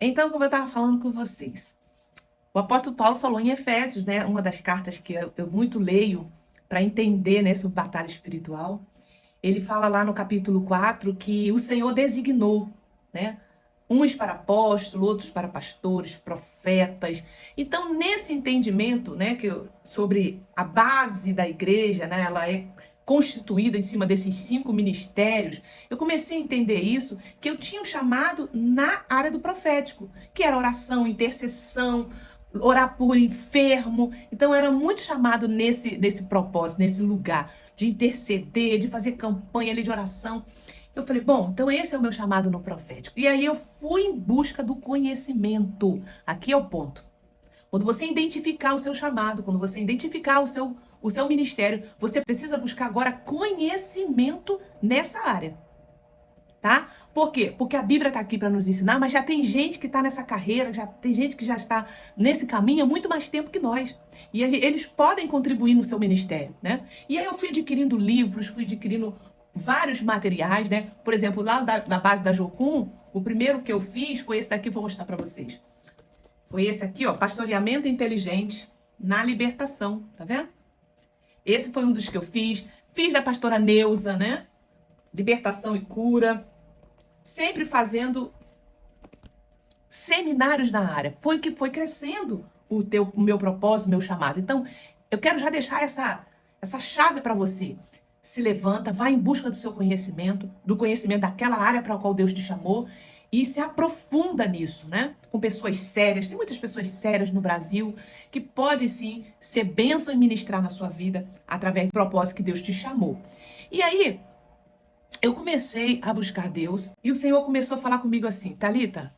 Então, como eu estava falando com vocês, o apóstolo Paulo falou em Efésios, né? Uma das cartas que eu muito leio para entender, né, sobre batalha espiritual. Ele fala lá no capítulo 4 que o Senhor designou, né? Uns para apóstolos, outros para pastores, profetas. Então, nesse entendimento, né, sobre a base da igreja, né, ela é constituída em cima desses 5 ministérios, eu comecei a entender isso, que eu tinha um chamado na área do profético, que era oração, intercessão, orar por enfermo. Então, era muito chamado nesse propósito, nesse lugar de interceder, de fazer campanha ali de oração. Eu falei, bom, então esse é o meu chamado no profético. E aí eu fui em busca do conhecimento. Aqui é o ponto. Quando você identificar o seu chamado, quando você identificar o seu ministério, você precisa buscar agora conhecimento nessa área, tá? Por quê? Porque a Bíblia está aqui para nos ensinar, mas já tem gente que está nessa carreira, já tem gente que já está nesse caminho há muito mais tempo que nós. E eles podem contribuir no seu ministério, né? E aí eu fui adquirindo livros, fui adquirindo vários materiais, né? Por exemplo, lá na base da Jocum, o primeiro que eu fiz foi esse daqui, vou mostrar para vocês. Foi esse aqui, ó, Pastoreamento Inteligente na Libertação, tá vendo? Esse foi um dos que eu fiz. Fiz da pastora Neuza, né? Libertação e cura. Sempre fazendo seminários na área. Foi o que foi crescendo o meu propósito, o meu chamado. Então, eu quero já deixar essa chave para você. Se levanta, vai em busca do seu conhecimento, do conhecimento daquela área para a qual Deus te chamou e se aprofunda nisso, né? Com pessoas sérias. Tem muitas pessoas sérias no Brasil que podem sim ser bênção e ministrar na sua vida através do propósito que Deus te chamou. E aí, eu comecei a buscar Deus e o Senhor começou a falar comigo assim, Thalita,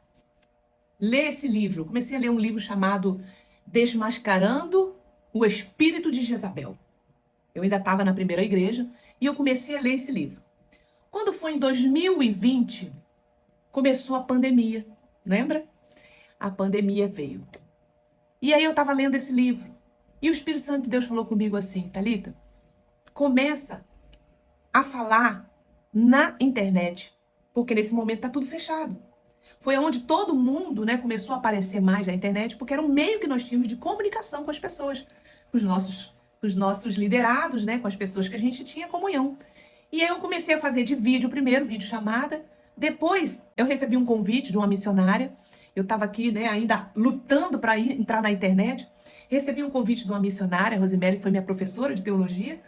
lê esse livro. Eu comecei a ler um livro chamado Desmascarando o Espírito de Jezabel. Eu ainda estava na primeira igreja e eu comecei a ler esse livro. Quando foi em 2020, começou a pandemia, lembra? A pandemia veio. E aí eu estava lendo esse livro e o Espírito Santo de Deus falou comigo assim, Thalita, começa a falar na internet, porque nesse momento está tudo fechado. Foi onde todo mundo, né, começou a aparecer mais na internet, porque era um meio que nós tínhamos de comunicação com as pessoas, com os nossos liderados, né, com as pessoas que a gente tinha comunhão. E aí eu comecei a fazer de vídeo primeiro, vídeo chamada. Depois eu recebi um convite de uma missionária. Eu estava aqui, né, ainda lutando para entrar na internet. Recebi um convite de uma missionária, Rosemary, que foi minha professora de teologia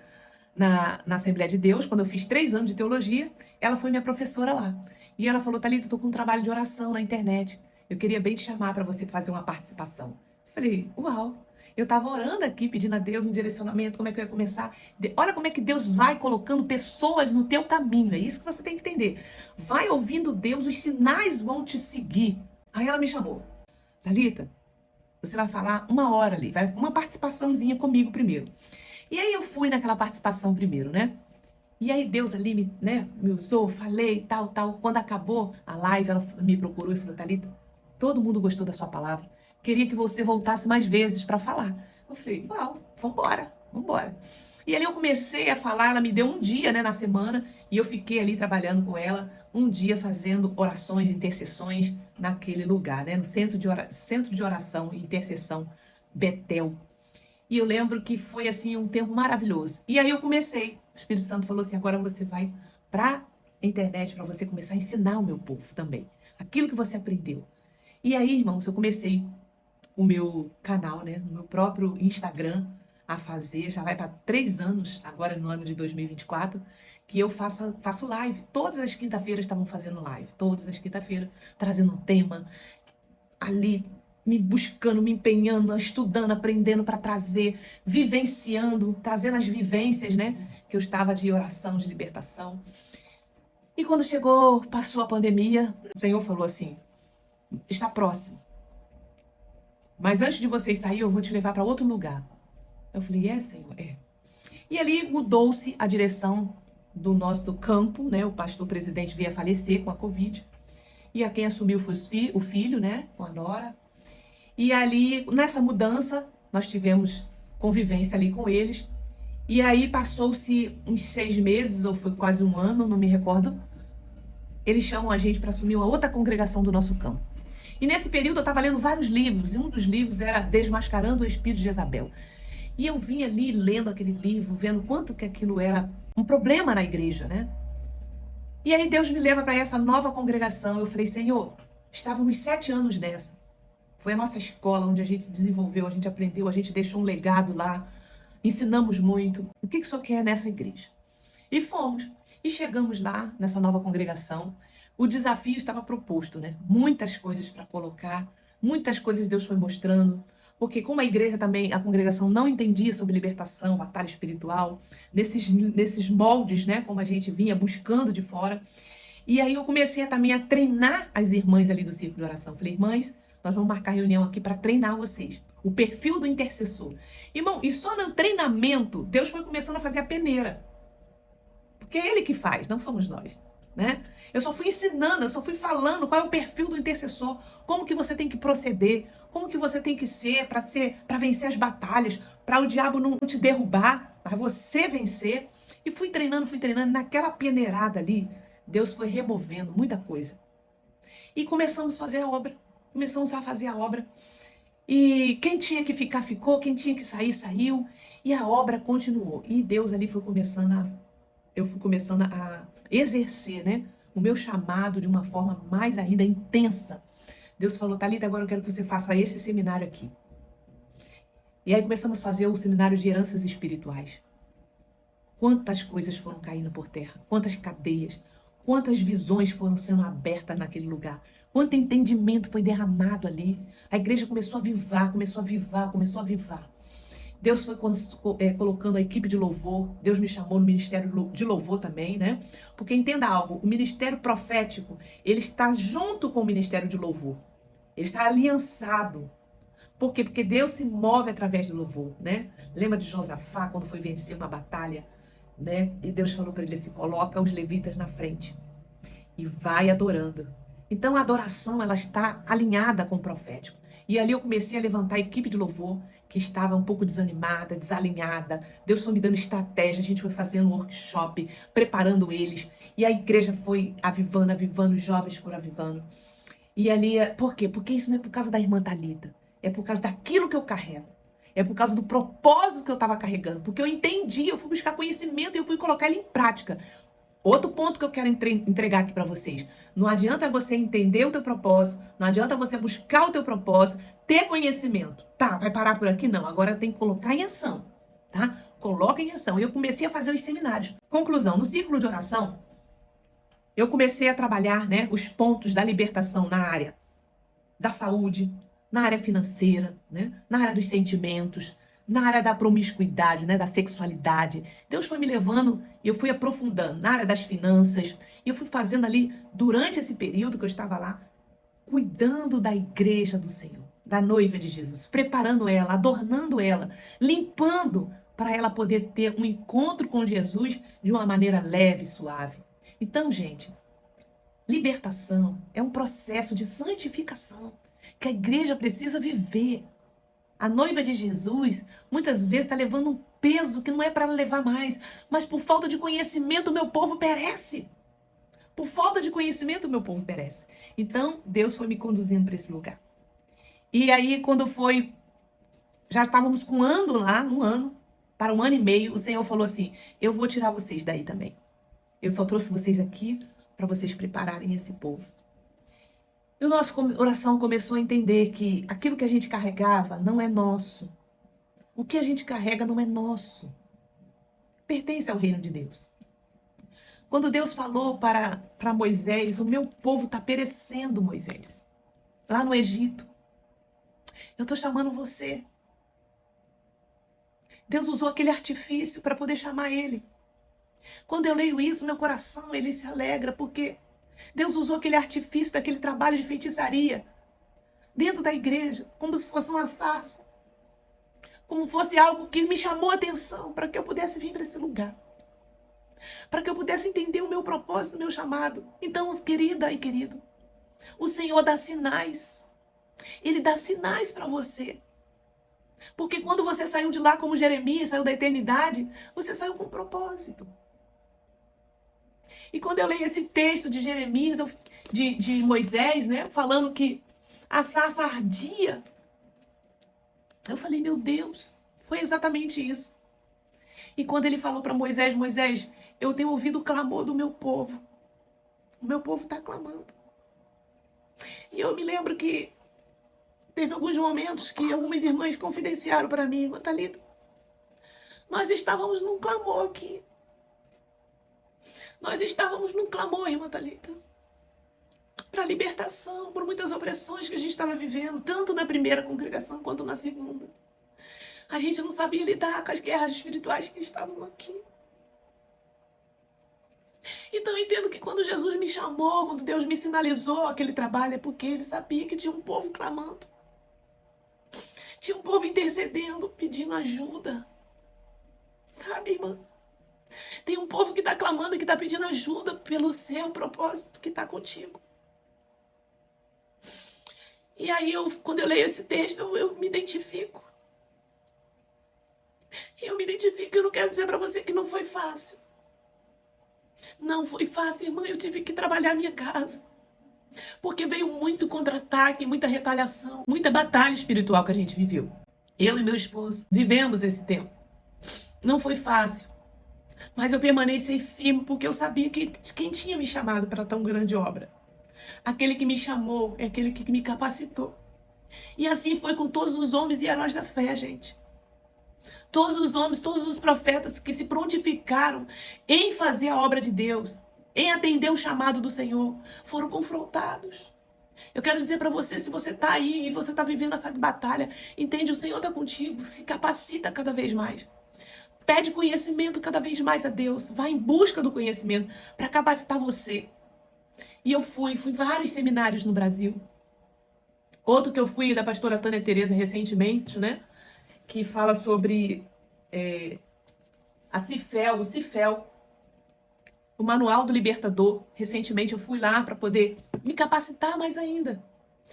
na Assembleia de Deus, quando eu fiz 3 anos de teologia, ela foi minha professora lá. E ela falou, Thalita, eu tô com um trabalho de oração na internet. Eu queria bem te chamar para você fazer uma participação. Falei, uau! Eu estava orando aqui, pedindo a Deus um direcionamento, como é que eu ia começar. Olha como é que Deus vai colocando pessoas no teu caminho. É isso que você tem que entender. Vai ouvindo Deus, os sinais vão te seguir. Aí ela me chamou. Thalita, você vai falar 1 hora ali, vai uma participaçãozinha comigo primeiro. E aí eu fui naquela participação primeiro, né? E aí Deus ali me usou, falei, tal, tal. Quando acabou a live, ela me procurou e falou, Thalita, todo mundo gostou da sua palavra. Queria que você voltasse mais vezes para falar. Eu falei, uau, vambora. E ali eu comecei a falar, ela me deu um dia, né, na semana, e eu fiquei ali trabalhando com ela, um dia fazendo orações, intercessões naquele lugar, né, no centro de oração e intercessão Betel. E eu lembro que foi, assim, um tempo maravilhoso. E aí eu comecei. O Espírito Santo falou assim, agora você vai para a internet para você começar a ensinar o meu povo também. Aquilo que você aprendeu. E aí, irmãos, eu comecei o meu canal, né, no meu próprio Instagram a fazer. Já vai para 3 anos, agora no ano de 2024, que eu faço live. Todas as quinta-feiras estavam fazendo live. Todas as quinta-feiras, trazendo um tema ali, me buscando, me empenhando, estudando, aprendendo para trazer, vivenciando, trazendo as vivências, né? Que eu estava de oração, de libertação. E quando passou a pandemia, o Senhor falou assim, está próximo. Mas antes de vocês sair, eu vou te levar para outro lugar. Eu falei, Senhor, é. E ali mudou-se a direção do nosso campo, né? O pastor presidente veio a falecer com a Covid. E a quem assumiu foi o filho, né? Com a nora. E ali, nessa mudança, nós tivemos convivência ali com eles. E aí passou-se uns 6 meses, ou foi quase 1 ano, não me recordo. Eles chamam a gente para assumir uma outra congregação do nosso campo. E nesse período eu estava lendo vários livros, e um dos livros era Desmascarando o Espírito de Jezabel. E eu vinha ali lendo aquele livro, vendo quanto que aquilo era um problema na igreja, né? E aí Deus me leva para essa nova congregação. Eu falei, Senhor, estávamos 7 anos nessa. Foi a nossa escola onde a gente desenvolveu, a gente aprendeu, a gente deixou um legado lá, ensinamos muito. O que o Senhor quer nessa igreja? E fomos. E chegamos lá, nessa nova congregação. O desafio estava proposto, né? Muitas coisas para colocar, muitas coisas Deus foi mostrando. Porque como a igreja também, a congregação não entendia sobre libertação, batalha espiritual, nesses moldes, né? Como a gente vinha buscando de fora. E aí eu comecei também a treinar as irmãs ali do círculo de oração. Falei, irmãs, nós vamos marcar reunião aqui para treinar vocês. O perfil do intercessor. Irmão, e só no treinamento, Deus foi começando a fazer a peneira. Porque é Ele que faz, não somos nós, né? Eu só fui ensinando, eu só fui falando qual é o perfil do intercessor, como que você tem que proceder, como que você tem que ser para vencer as batalhas, para o diabo não te derrubar, para você vencer. E fui treinando, naquela peneirada ali, Deus foi removendo muita coisa. E começamos a fazer a obra. E quem tinha que ficar, ficou, quem tinha que sair, saiu. E a obra continuou. E Deus ali eu fui começando a exercer, né, o meu chamado de uma forma mais ainda intensa. Deus falou, Thalita, agora eu quero que você faça esse seminário aqui. E aí começamos a fazer o seminário de heranças espirituais. Quantas coisas foram caindo por terra, quantas cadeias, quantas visões foram sendo abertas naquele lugar, quanto entendimento foi derramado ali. A igreja começou a avivar. Deus foi colocando a equipe de louvor. Deus me chamou no ministério de louvor também, né? Porque entenda algo, o ministério profético, ele está junto com o ministério de louvor. Ele está aliançado. Por quê? Porque Deus se move através do louvor, né? Lembra de Josafá, quando foi vencer uma batalha, né? E Deus falou para ele assim, coloca os levitas na frente e vai adorando. Então a adoração, ela está alinhada com o profético. E ali eu comecei a levantar a equipe de louvor, que estava um pouco desanimada, desalinhada. Deus foi me dando estratégia, a gente foi fazendo um workshop, preparando eles. E a igreja foi avivando, os jovens foram avivando. E ali, por quê? Porque isso não é por causa da irmã Thalita. É por causa daquilo que eu carrego. É por causa do propósito que eu estava carregando. Porque eu entendi, eu fui buscar conhecimento e eu fui colocar ele em prática. Outro ponto que eu quero entregar aqui para vocês. Não adianta você entender o teu propósito, não adianta você buscar o teu propósito, ter conhecimento. Tá, vai parar por aqui? Não, agora tem que colocar em ação, tá? Coloca em ação. E eu comecei a fazer os seminários. Conclusão, no círculo de oração, eu comecei a trabalhar, né, os pontos da libertação na área da saúde, na área financeira, né, na área dos sentimentos, na área da promiscuidade, né, da sexualidade. Deus foi me levando e eu fui aprofundando na área das finanças. E eu fui fazendo ali, durante esse período que eu estava lá, cuidando da igreja do Senhor, da noiva de Jesus, preparando ela, adornando ela, limpando para ela poder ter um encontro com Jesus de uma maneira leve e suave. Então, gente, libertação é um processo de santificação que a igreja precisa viver. A noiva de Jesus, muitas vezes, está levando um peso que não é para levar mais, mas por falta de conhecimento, o meu povo perece. Por falta de conhecimento, o meu povo perece. Então, Deus foi me conduzindo para esse lugar. E aí, quando foi, já estávamos com um ano lá, para 1 ano e meio, o Senhor falou assim, eu vou tirar vocês daí também. Eu só trouxe vocês aqui para vocês prepararem esse povo. E o nosso coração começou a entender que aquilo que a gente carregava não é nosso. O que a gente carrega não é nosso. Pertence ao reino de Deus. Quando Deus falou para Moisés, o meu povo está perecendo, Moisés, lá no Egito. Eu estou chamando você. Deus usou aquele artifício para poder chamar ele. Quando eu leio isso, meu coração, ele se alegra, porque Deus usou aquele artifício daquele trabalho de feitiçaria dentro da igreja, como se fosse uma sarça, como fosse algo que me chamou a atenção para que eu pudesse vir para esse lugar, para que eu pudesse entender o meu propósito, o meu chamado. Então, querida e querido, o Senhor dá sinais. Ele dá sinais para você. Porque quando você saiu de lá como Jeremias, saiu da eternidade, você saiu com um propósito. E quando eu leio esse texto de Jeremias, de Moisés, né, falando que A sarça ardia. Eu falei, meu Deus, foi exatamente isso. E quando ele falou para Moisés, Moisés, eu tenho ouvido o clamor do meu povo. O meu povo está clamando. E eu me lembro que teve alguns momentos que algumas irmãs confidenciaram para mim, Thalita, nós estávamos num clamor aqui. Nós estávamos num clamor, irmã Thalita, para libertação, por muitas opressões que a gente estava vivendo, tanto na primeira congregação quanto na segunda. A gente não sabia lidar com as guerras espirituais que estavam aqui. Então eu entendo que quando Jesus me chamou, quando Deus me sinalizou aquele trabalho, é porque Ele sabia que tinha um povo clamando. Tinha um povo intercedendo, pedindo ajuda. Sabe, irmã? Tem um povo que está clamando, que está pedindo ajuda pelo seu propósito que está contigo. E aí, quando eu leio esse texto, eu me identifico. Eu me identifico, eu não quero dizer para você que não foi fácil. Não foi fácil, irmã, eu tive que trabalhar a minha casa. Porque veio muito contra-ataque, muita retaliação, muita batalha espiritual que a gente viveu. Eu e meu esposo vivemos esse tempo. Não foi fácil. Mas eu permaneci firme porque eu sabia que quem tinha me chamado para tão grande obra. Aquele que me chamou é aquele que me capacitou. E assim foi com todos os homens e heróis da fé, gente. Todos os homens, todos os profetas que se prontificaram em fazer a obra de Deus, em atender o chamado do Senhor, foram confrontados. Eu quero dizer para você, se você está aí e você está vivendo essa batalha, entende, o Senhor está contigo, se capacita cada vez mais. Pede conhecimento cada vez mais a Deus. Vai em busca do conhecimento para capacitar você. E eu fui vários seminários no Brasil. Outro que eu fui da pastora Tânia Tereza recentemente, né? Que fala sobre o Cifel, o Manual do Libertador. Recentemente eu fui lá para poder me capacitar mais ainda.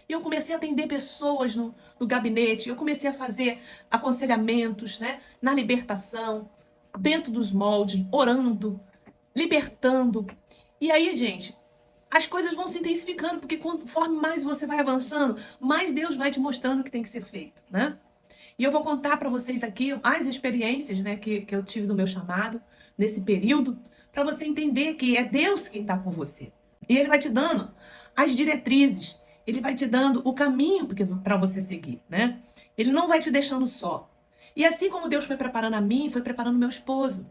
E eu comecei a atender pessoas no gabinete, eu comecei a fazer aconselhamentos, né, na libertação, dentro dos moldes, orando, libertando. E aí, gente, as coisas vão se intensificando, porque conforme mais você vai avançando, mais Deus vai te mostrando o que tem que ser feito, né? E eu vou contar para vocês aqui as experiências, né, que eu tive no meu chamado, nesse período, para você entender que é Deus quem está com você. E Ele vai te dando as diretrizes, Ele vai te dando o caminho para você seguir, né? Ele não vai te deixando só. E assim como Deus foi preparando a mim, foi preparando meu esposo.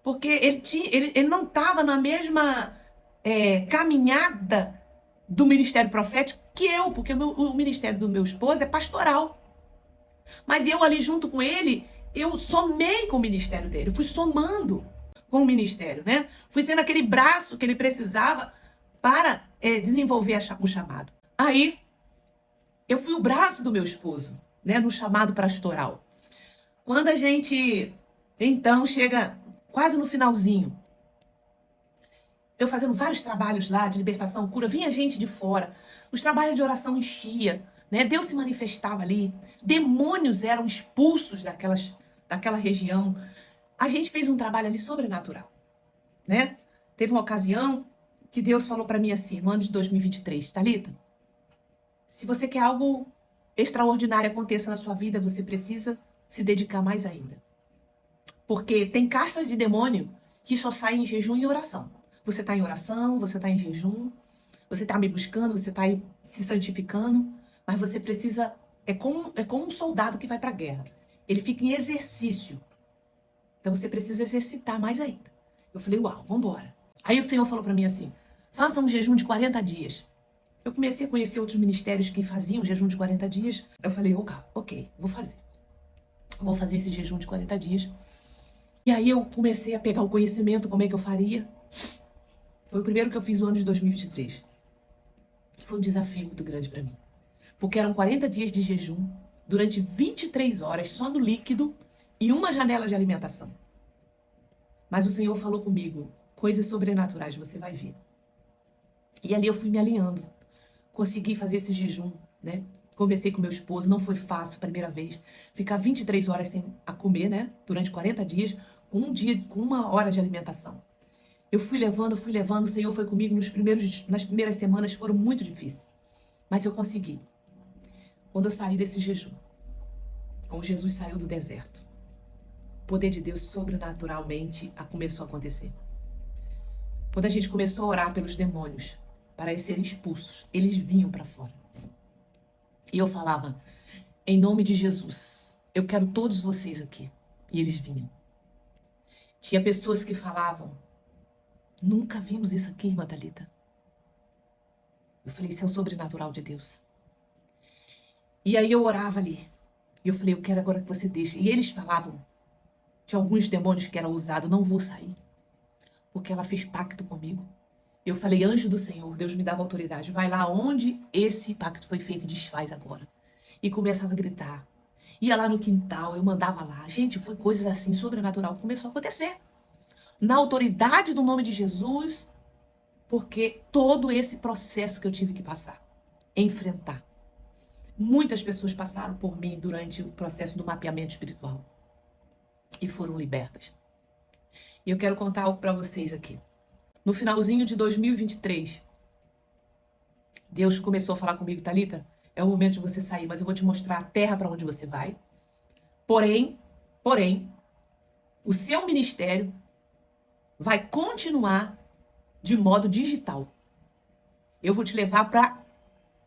Porque ele não estava na mesma caminhada do ministério profético que eu, porque o ministério do meu esposo é pastoral. Mas eu ali junto com ele, eu somei com o ministério dele, eu fui somando com o ministério, né? Fui sendo aquele braço que ele precisava para desenvolver o chamado. Aí, eu fui o braço do meu esposo, né, no chamado pastoral. Quando a gente, então, chega quase no finalzinho, eu fazendo vários trabalhos lá de libertação, cura, vinha gente de fora, os trabalhos de oração enchia, né? Deus se manifestava ali, demônios eram expulsos daquela região. A gente fez um trabalho ali sobrenatural, né? Teve uma ocasião que Deus falou para mim assim, no ano de 2023, Thalita, se você quer algo extraordinário aconteça na sua vida, você precisa se dedicar mais ainda. Porque tem castas de demônio que só saem em jejum e oração. Você está em oração, você está em jejum, você está me buscando, você está aí se santificando, mas você precisa... É como um soldado que vai para a guerra. Ele fica em exercício. Então você precisa exercitar mais ainda. Eu falei, uau, vamos embora. Aí o Senhor falou para mim assim, faça um jejum de 40 dias. Eu comecei a conhecer outros ministérios que faziam jejum de 40 dias. Eu falei, ok, vou fazer. Vou fazer esse jejum de 40 dias. E aí eu comecei a pegar o conhecimento, como é que eu faria. Foi o primeiro que eu fiz no ano de 2023. Foi um desafio muito grande para mim. Porque eram 40 dias de jejum, durante 23 horas, só no líquido e uma janela de alimentação. Mas o Senhor falou comigo, coisas sobrenaturais você vai ver. E ali eu fui me alinhando. Consegui fazer esse jejum, né? Conversei com meu esposo, não foi fácil, primeira vez. Ficar 23 horas sem comer, né? Durante 40 dias, com uma hora de alimentação. Eu fui levando, o Senhor foi comigo nas primeiras semanas, foram muito difíceis. Mas eu consegui. Quando eu saí desse jejum, como Jesus saiu do deserto, o poder de Deus sobrenaturalmente começou a acontecer. Quando a gente começou a orar pelos demônios para eles serem expulsos, eles vinham para fora. E eu falava, em nome de Jesus, eu quero todos vocês aqui. E eles vinham. Tinha pessoas que falavam, nunca vimos isso aqui, irmã Thalita. Eu falei, isso é o sobrenatural de Deus. E aí eu orava ali. E eu falei, eu quero agora que você deixe. E eles falavam, tinha alguns demônios que eram usados, não vou sair. Porque ela fez pacto comigo. Eu falei, anjo do Senhor, Deus me dava autoridade. Vai lá onde esse pacto foi feito e desfaz agora. E começava a gritar. Ia lá no quintal, eu mandava lá. Gente, foi coisas assim, sobrenatural, começou a acontecer. Na autoridade do nome de Jesus, porque todo esse processo que eu tive que passar, enfrentar. Muitas pessoas passaram por mim durante o processo do mapeamento espiritual e foram libertas. E eu quero contar algo para vocês aqui. No finalzinho de 2023, Deus começou a falar comigo, Thalita, é o momento de você sair, mas eu vou te mostrar a terra para onde você vai. Porém, o seu ministério vai continuar de modo digital. Eu vou te levar para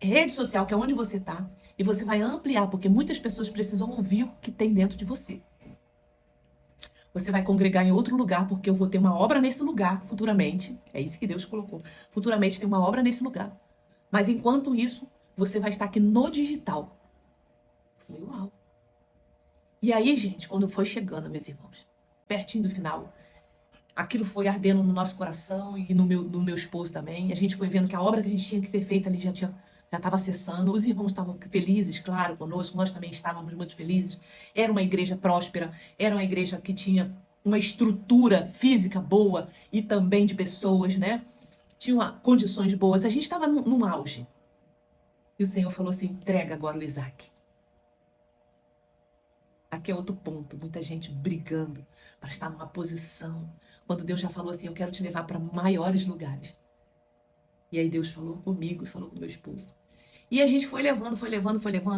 rede social, que é onde você está, e você vai ampliar, porque muitas pessoas precisam ouvir o que tem dentro de você. Você vai congregar em outro lugar, porque eu vou ter uma obra nesse lugar futuramente. É isso que Deus colocou. Futuramente tem uma obra nesse lugar. Mas enquanto isso, você vai estar aqui no digital. Eu falei, uau. E aí, gente, quando foi chegando, meus irmãos, pertinho do final, aquilo foi ardendo no nosso coração e no meu esposo também. A gente foi vendo que a obra que a gente tinha que ser feita ali já estava cessando. Os irmãos estavam felizes, claro, conosco. Nós também estávamos muito felizes. Era uma igreja próspera. Era uma igreja que tinha uma estrutura física boa e também de pessoas, né? Tinha condições boas. A gente estava num auge. E o Senhor falou assim, entrega agora o Isaac. Aqui é outro ponto. Muita gente brigando para estar numa posição. Quando Deus já falou assim, eu quero te levar para maiores lugares. E aí Deus falou comigo e falou com meu esposo. E a gente foi levando.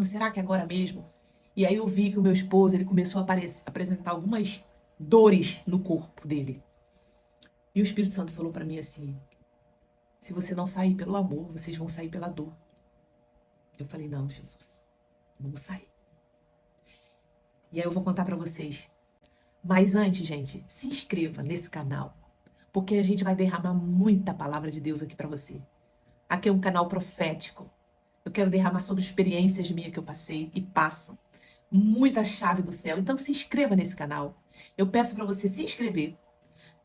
Será que é agora mesmo? E aí eu vi que o meu esposo, ele começou a apresentar algumas dores no corpo dele. E o Espírito Santo falou para mim assim, se você não sair pelo amor, vocês vão sair pela dor. Eu falei, não, Jesus, vamos sair. E aí eu vou contar para vocês. Mas antes, gente, se inscreva nesse canal, porque a gente vai derramar muita palavra de Deus aqui para você. Aqui é um canal profético. Eu quero derramar sobre experiências minhas que eu passei e passo. Muita chave do céu. Então se inscreva nesse canal. Eu peço para você se inscrever.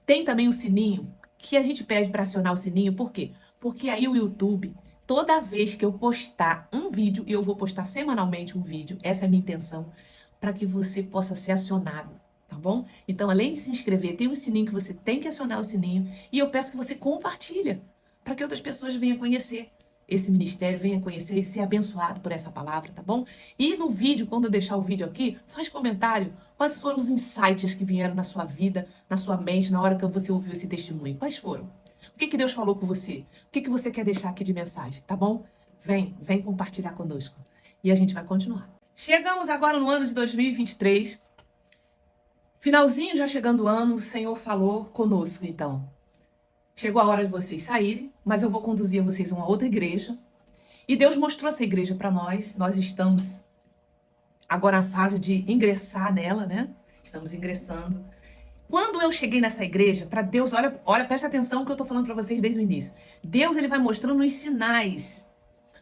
Tem também o sininho, que a gente pede para acionar o sininho. Por quê? Porque aí o YouTube, toda vez que eu postar um vídeo, e eu vou postar semanalmente um vídeo, essa é a minha intenção, para que você possa ser acionado. Tá bom? Então, além de se inscrever, tem um sininho que você tem que acionar o sininho. E eu peço que você compartilhe, para que outras pessoas venham conhecer esse ministério, venham conhecer e ser abençoado por essa palavra, tá bom? E no vídeo, quando eu deixar o vídeo aqui, faz comentário. Quais foram os insights que vieram na sua vida, na sua mente, na hora que você ouviu esse testemunho? Quais foram? O que Deus falou com você? O que você quer deixar aqui de mensagem, tá bom? Vem compartilhar conosco. E a gente vai continuar. Chegamos agora no ano de 2023. Finalzinho, já chegando o ano, o Senhor falou conosco, então. Chegou a hora de vocês saírem, mas eu vou conduzir vocês a uma outra igreja. E Deus mostrou essa igreja para nós. Nós estamos agora na fase de ingressar nela, né? Estamos ingressando. Quando eu cheguei nessa igreja, para Deus, olha, presta atenção no que eu tô falando para vocês desde o início. Deus, ele vai mostrando os sinais.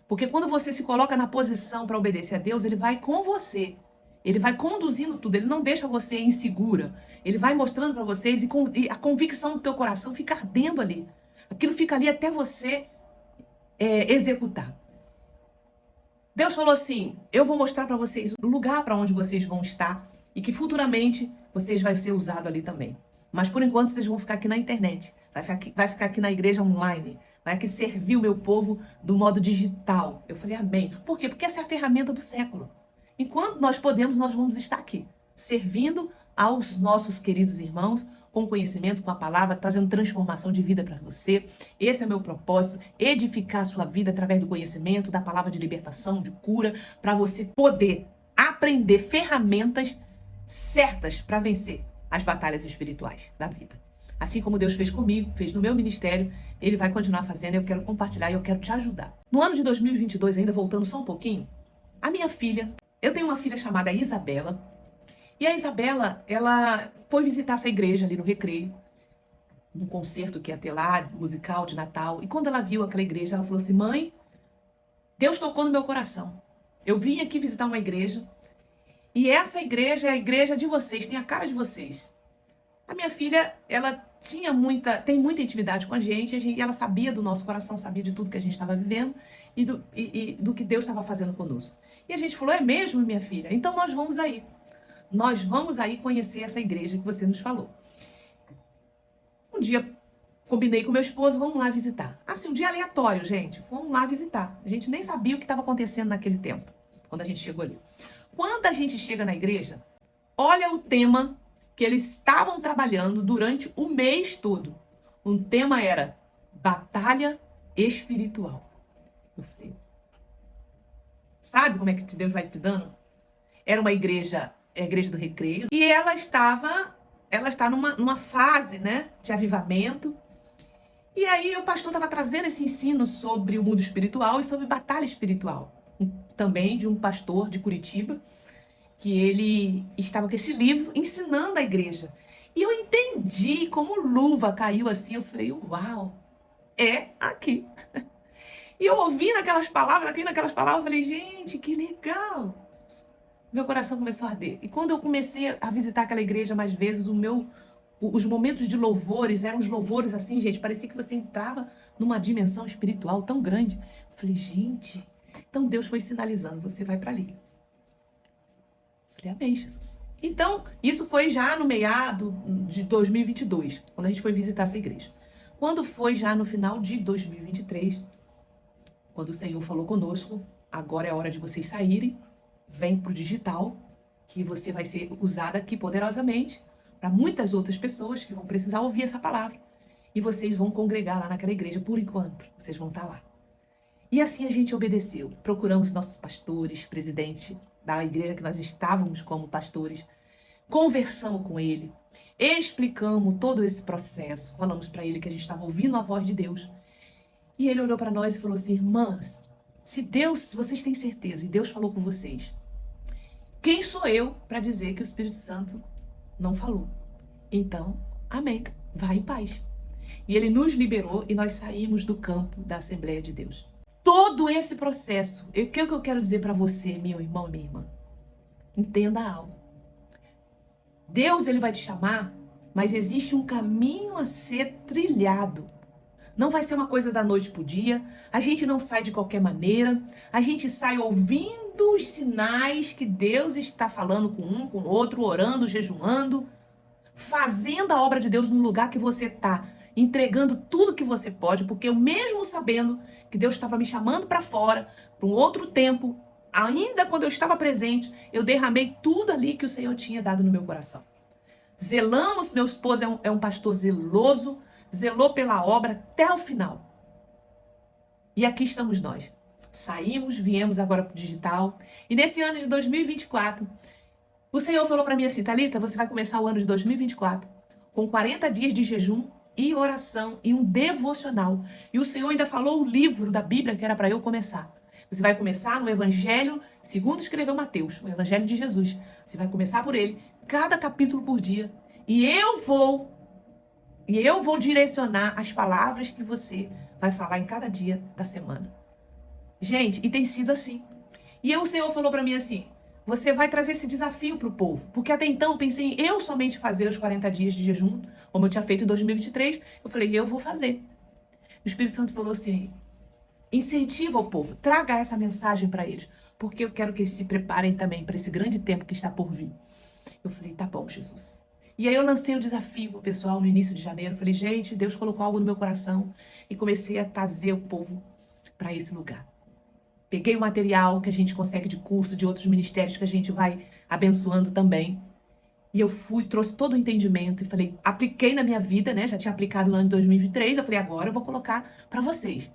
Porque quando você se coloca na posição para obedecer a Deus, ele vai com você. Ele vai conduzindo tudo, ele não deixa você insegura. Ele vai mostrando para vocês e a convicção do teu coração fica ardendo ali. Aquilo fica ali até você executar. Deus falou assim, eu vou mostrar para vocês o lugar para onde vocês vão estar e que futuramente vocês vão ser usados ali também. Mas por enquanto vocês vão ficar aqui na internet, vai ficar aqui na igreja online, vai aqui servir o meu povo do modo digital. Eu falei amém. Por quê? Porque essa é a ferramenta do século. Enquanto nós podemos, nós vamos estar aqui, servindo aos nossos queridos irmãos com conhecimento, com a palavra, trazendo transformação de vida para você. Esse é meu propósito, edificar a sua vida através do conhecimento, da palavra de libertação, de cura, para você poder aprender ferramentas certas para vencer as batalhas espirituais da vida. Assim como Deus fez comigo, fez no meu ministério, Ele vai continuar fazendo. Eu quero compartilhar e eu quero te ajudar. No ano de 2022, ainda voltando só um pouquinho, a minha filha, eu tenho uma filha chamada Isabela, e a Isabela, ela foi visitar essa igreja ali no Recreio, num concerto que ia ter lá, musical de Natal. E quando ela viu aquela igreja, ela falou assim: mãe, Deus tocou no meu coração. Eu vim aqui visitar uma igreja, e essa igreja é a igreja de vocês, tem a cara de vocês. A minha filha, ela tem muita intimidade com a gente, e ela sabia do nosso coração, sabia de tudo que a gente estava vivendo e do que Deus estava fazendo conosco. E a gente falou: é mesmo, minha filha? Então nós vamos aí. Nós vamos aí conhecer essa igreja que você nos falou. Um dia, combinei com meu esposo, vamos lá visitar. Assim, um dia aleatório, gente. Vamos lá visitar. A gente nem sabia o que estava acontecendo naquele tempo, quando a gente chegou ali. Quando a gente chega na igreja, olha o tema que eles estavam trabalhando durante o mês todo. O tema era batalha espiritual. Eu falei, sabe como é que Deus vai te dando? Era uma igreja, a igreja do Recreio, e ela está numa fase, né, de avivamento. E aí o pastor estava trazendo esse ensino sobre o mundo espiritual e sobre batalha espiritual. Também de um pastor de Curitiba, que ele estava com esse livro ensinando a igreja. E eu entendi como luva caiu assim. Eu falei, uau, é aqui. E eu ouvi naquelas palavras, eu falei, gente, que legal. Meu coração começou a arder. E quando eu comecei a visitar aquela igreja mais vezes, os momentos de louvores eram os louvores assim, gente, parecia que você entrava numa dimensão espiritual tão grande. Eu falei, gente, então Deus foi sinalizando, você vai para ali. Eu falei, amém, Jesus. Então, isso foi já no meado de 2022, quando a gente foi visitar essa igreja. Quando foi já no final de 2023, quando o Senhor falou conosco, agora é a hora de vocês saírem, vem pro digital, que você vai ser usada aqui poderosamente para muitas outras pessoas que vão precisar ouvir essa palavra. E vocês vão congregar lá naquela igreja por enquanto. Vocês vão estar lá. E assim a gente obedeceu. Procuramos nossos pastores, presidente da igreja que nós estávamos como pastores. Conversamos com ele. Explicamos todo esse processo. Falamos para ele que a gente estava ouvindo a voz de Deus. E ele olhou para nós e falou assim, irmãs, se vocês têm certeza, e Deus falou com vocês, quem sou eu para dizer que o Espírito Santo não falou? Então, amém, vá em paz. E ele nos liberou e nós saímos do campo da Assembleia de Deus. Todo esse processo, o que eu quero dizer para você, meu irmão, minha irmã? Entenda algo. Deus, ele vai te chamar, mas existe um caminho a ser trilhado. Não vai ser uma coisa da noite pro dia. A gente não sai de qualquer maneira. A gente sai ouvindo os sinais que Deus está falando com um, com o outro, orando, jejuando, fazendo a obra de Deus no lugar que você está, entregando tudo que você pode, porque eu mesmo sabendo que Deus estava me chamando para fora, para um outro tempo, ainda quando eu estava presente, eu derramei tudo ali que o Senhor tinha dado no meu coração. Zelamos, meu esposo é um pastor zeloso, zelou pela obra até o final. E aqui estamos nós. Saímos, viemos agora para o digital. E nesse ano de 2024, o Senhor falou para mim assim, Thalita, você vai começar o ano de 2024 com 40 dias de jejum e oração e um devocional. E o Senhor ainda falou o livro da Bíblia que era para eu começar. Você vai começar no Evangelho, segundo escreveu Mateus, o Evangelho de Jesus. Você vai começar por ele, cada capítulo por dia. E eu vou direcionar as palavras que você vai falar em cada dia da semana. Gente, e tem sido assim. E aí o Senhor falou para mim assim, você vai trazer esse desafio para o povo. Porque até então eu pensei em eu somente fazer os 40 dias de jejum, como eu tinha feito em 2023. Eu falei, eu vou fazer. O Espírito Santo falou assim, incentiva o povo, traga essa mensagem para eles. Porque eu quero que eles se preparem também para esse grande tempo que está por vir. Eu falei, tá bom, Jesus. E aí eu lancei o desafio pro pessoal no início de janeiro. Falei, gente, Deus colocou algo no meu coração. E comecei a trazer o povo para esse lugar. Peguei o material que a gente consegue de curso, de outros ministérios que a gente vai abençoando também. E eu fui, trouxe todo o entendimento e falei, apliquei na minha vida, né? Já tinha aplicado no ano de 2023, eu falei, agora eu vou colocar para vocês.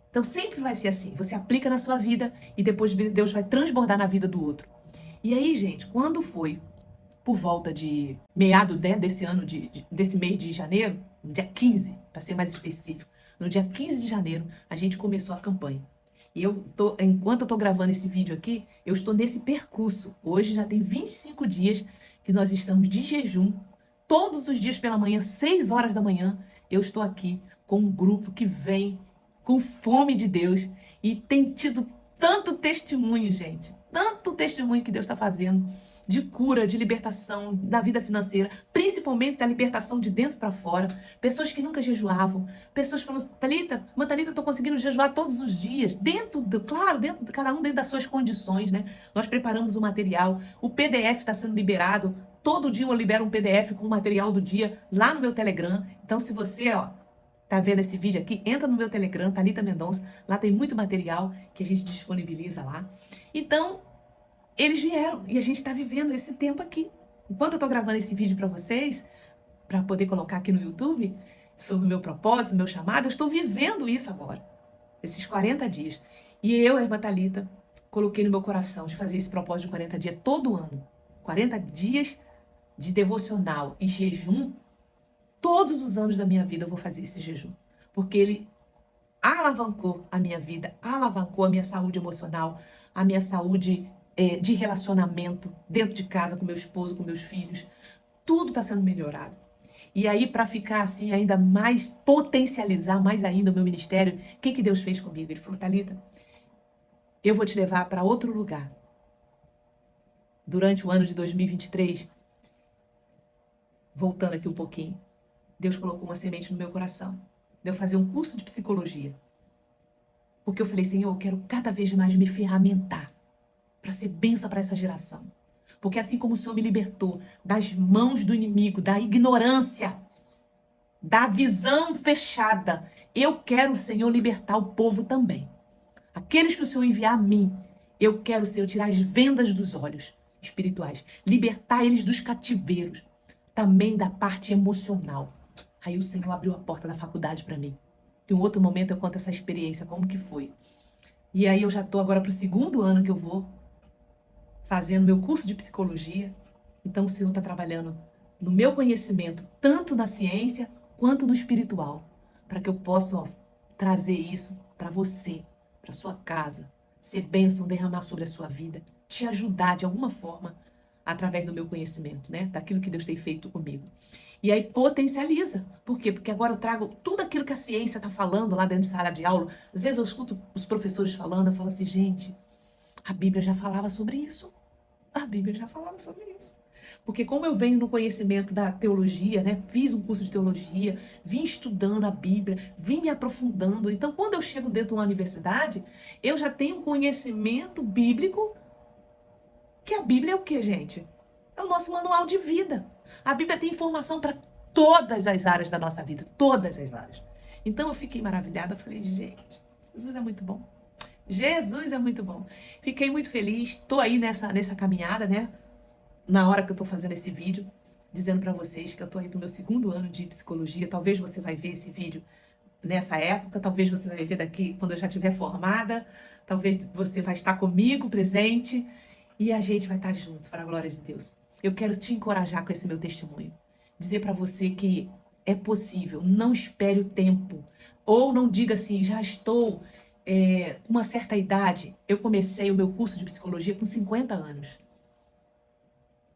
Então sempre vai ser assim, você aplica na sua vida e depois Deus vai transbordar na vida do outro. E aí, gente, quando foi por volta de meado, né, desse ano, desse mês de janeiro, no dia 15, para ser mais específico, no dia 15 de janeiro, a gente começou a campanha. E enquanto eu tô gravando esse vídeo aqui, eu estou nesse percurso. Hoje já tem 25 dias que nós estamos de jejum. Todos os dias pela manhã, 6 horas da manhã, eu estou aqui com um grupo que vem com fome de Deus e tem tido tanto testemunho, gente. Tanto testemunho que Deus está fazendo de cura, de libertação da vida financeira, principalmente da libertação de dentro para fora. Pessoas que nunca jejuavam, pessoas falando, Thalita, eu tô conseguindo jejuar todos os dias, claro, dentro de cada um dentro das suas condições, né? Nós preparamos o material, o PDF está sendo liberado, todo dia eu libero um PDF com o material do dia lá no meu Telegram. Então, se você, tá vendo esse vídeo aqui, entra no meu Telegram, Thalita Mendonça, lá tem muito material que a gente disponibiliza lá. Então, eles vieram e a gente está vivendo esse tempo aqui. Enquanto eu estou gravando esse vídeo para vocês, para poder colocar aqui no YouTube, sobre o meu propósito, meu chamado, eu estou vivendo isso agora, esses 40 dias. E eu, a irmã Thalita, coloquei no meu coração de fazer esse propósito de 40 dias todo ano. 40 dias de devocional e jejum, todos os anos da minha vida eu vou fazer esse jejum. Porque ele alavancou a minha vida, alavancou a minha saúde emocional, a minha saúde de relacionamento dentro de casa com meu esposo, com meus filhos. Tudo está sendo melhorado. E aí, para ficar assim, ainda mais, potencializar mais ainda o meu ministério, o que Deus fez comigo? Ele falou, Thalita, eu vou te levar para outro lugar. Durante o ano de 2023, voltando aqui um pouquinho, Deus colocou uma semente no meu coração. De eu fazer um curso de psicologia. Porque eu falei, Senhor, eu quero cada vez mais me ferramentar para ser bênção para essa geração. Porque assim como o Senhor me libertou das mãos do inimigo, da ignorância, da visão fechada, eu quero, Senhor, libertar o povo também. Aqueles que o Senhor enviar a mim, eu quero, Senhor, tirar as vendas dos olhos espirituais, libertar eles dos cativeiros, também da parte emocional. Aí o Senhor abriu a porta da faculdade para mim. Em um outro momento eu conto essa experiência, como que foi. E aí eu já estou agora para o 2º ano que eu vou fazendo meu curso de psicologia. Então o Senhor está trabalhando no meu conhecimento, tanto na ciência quanto no espiritual, para que eu possa trazer isso para você, para sua casa, ser bênção, derramar sobre a sua vida, te ajudar de alguma forma através do meu conhecimento, né? Daquilo que Deus tem feito comigo. E aí potencializa. Por quê? Porque agora eu trago tudo aquilo que a ciência está falando lá dentro de sala de aula. Às vezes eu escuto os professores falando, eu falo assim, gente, a Bíblia já falava sobre isso. A Bíblia já falava sobre isso. Porque como eu venho no conhecimento da teologia, né? Fiz um curso de teologia, vim estudando a Bíblia, vim me aprofundando. Então, quando eu chego dentro de uma universidade, eu já tenho um conhecimento bíblico, que a Bíblia é o quê, gente? É o nosso manual de vida. A Bíblia tem informação para todas as áreas da nossa vida, todas as áreas. Então eu fiquei maravilhada, falei, gente, Jesus é muito bom. Jesus é muito bom. Fiquei muito feliz, estou aí nessa caminhada, né? Na hora que eu estou fazendo esse vídeo, dizendo para vocês que eu estou aí pro meu 2º ano de psicologia. Talvez você vai ver esse vídeo nessa época, talvez você vai ver daqui quando eu já estiver formada, talvez você vai estar comigo presente e a gente vai estar juntos para a glória de Deus. Eu quero te encorajar com esse meu testemunho, dizer para você que é possível, não espere o tempo, ou não diga assim, já estou com uma certa idade. Eu comecei o meu curso de psicologia com 50 anos.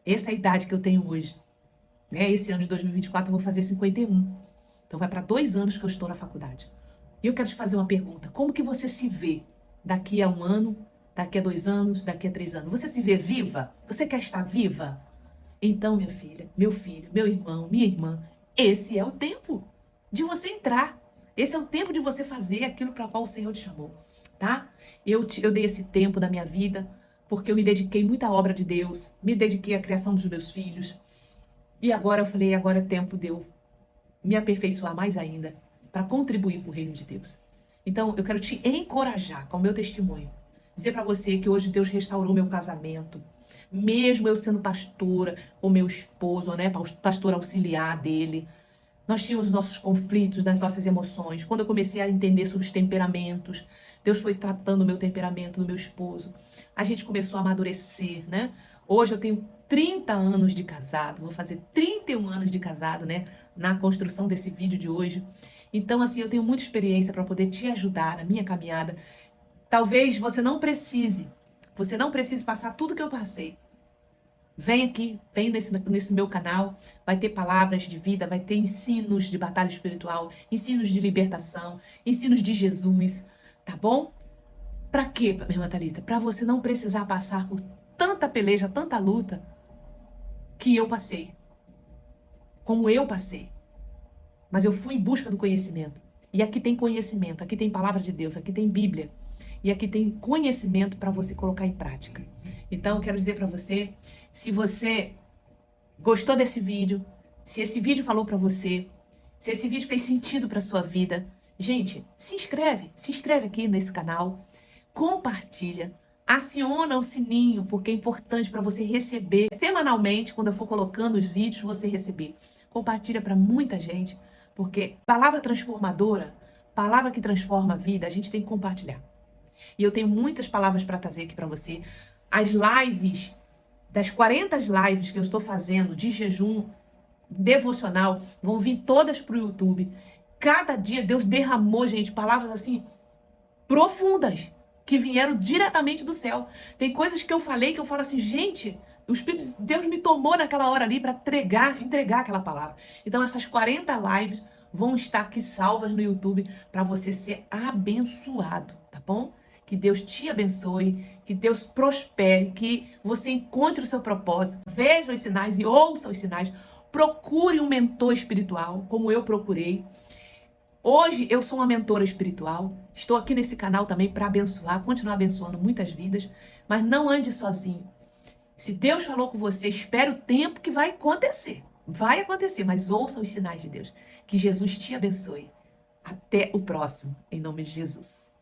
Essa é a idade que eu tenho hoje. Esse ano de 2024 eu vou fazer 51. Então vai para 2 anos que eu estou na faculdade. E eu quero te fazer uma pergunta. Como que você se vê daqui a 1 ano, daqui a 2 anos, daqui a 3 anos? Você se vê viva? Você quer estar viva? Então, minha filha, meu filho, meu irmão, minha irmã, esse é o tempo de você entrar. Esse é o tempo de você fazer aquilo para o qual o Senhor te chamou, tá? Eu dei esse tempo da minha vida porque eu me dediquei muito à obra de Deus, me dediquei à criação dos meus filhos. E agora eu falei, agora é tempo de eu me aperfeiçoar mais ainda para contribuir para o reino de Deus. Então, eu quero te encorajar com o meu testemunho. Dizer para você que hoje Deus restaurou meu casamento. mesmo eu sendo pastora, o meu esposo, né, pastor auxiliar dele. Nós tínhamos nossos conflitos, das nossas emoções. Quando eu comecei a entender sobre os temperamentos, Deus foi tratando o meu temperamento, do meu esposo. A gente começou a amadurecer, né? Hoje eu tenho 30 anos de casado, vou fazer 31 anos de casado, né? Na construção desse vídeo de hoje. Então, assim, eu tenho muita experiência para poder te ajudar na minha caminhada. Talvez você não precise passar tudo que eu passei. Vem aqui, vem nesse meu canal, vai ter palavras de vida, vai ter ensinos de batalha espiritual, ensinos de libertação, ensinos de Jesus, tá bom? Pra quê, minha irmã Thalita? Pra você não precisar passar por tanta peleja, tanta luta que eu passei, como eu passei. Mas eu fui em busca do conhecimento. E aqui tem conhecimento, aqui tem palavra de Deus, aqui tem Bíblia. E aqui tem conhecimento para você colocar em prática. Então, eu quero dizer para você, se você gostou desse vídeo, se esse vídeo falou para você, se esse vídeo fez sentido para sua vida, gente, se inscreve aqui nesse canal, compartilha, aciona o sininho, porque é importante para você receber semanalmente, quando eu for colocando os vídeos, você receber. Compartilha para muita gente, porque palavra transformadora, palavra que transforma a vida, a gente tem que compartilhar. E eu tenho muitas palavras para trazer aqui para você. As lives, das 40 lives que eu estou fazendo de jejum devocional, vão vir todas para o YouTube. Cada dia Deus derramou, gente, palavras assim profundas, que vieram diretamente do céu. Tem coisas que eu falei que eu falo assim, gente, o Espírito de Deus me tomou naquela hora ali para entregar aquela palavra. Então essas 40 lives vão estar aqui salvas no YouTube para você ser abençoado, tá bom? Que Deus te abençoe, que Deus prospere, que você encontre o seu propósito, veja os sinais e ouça os sinais. Procure um mentor espiritual, como eu procurei. Hoje eu sou uma mentora espiritual, estou aqui nesse canal também para abençoar, continuar abençoando muitas vidas, mas não ande sozinho. Se Deus falou com você, espere o tempo que vai acontecer. Vai acontecer, mas ouça os sinais de Deus. Que Jesus te abençoe. Até o próximo, em nome de Jesus.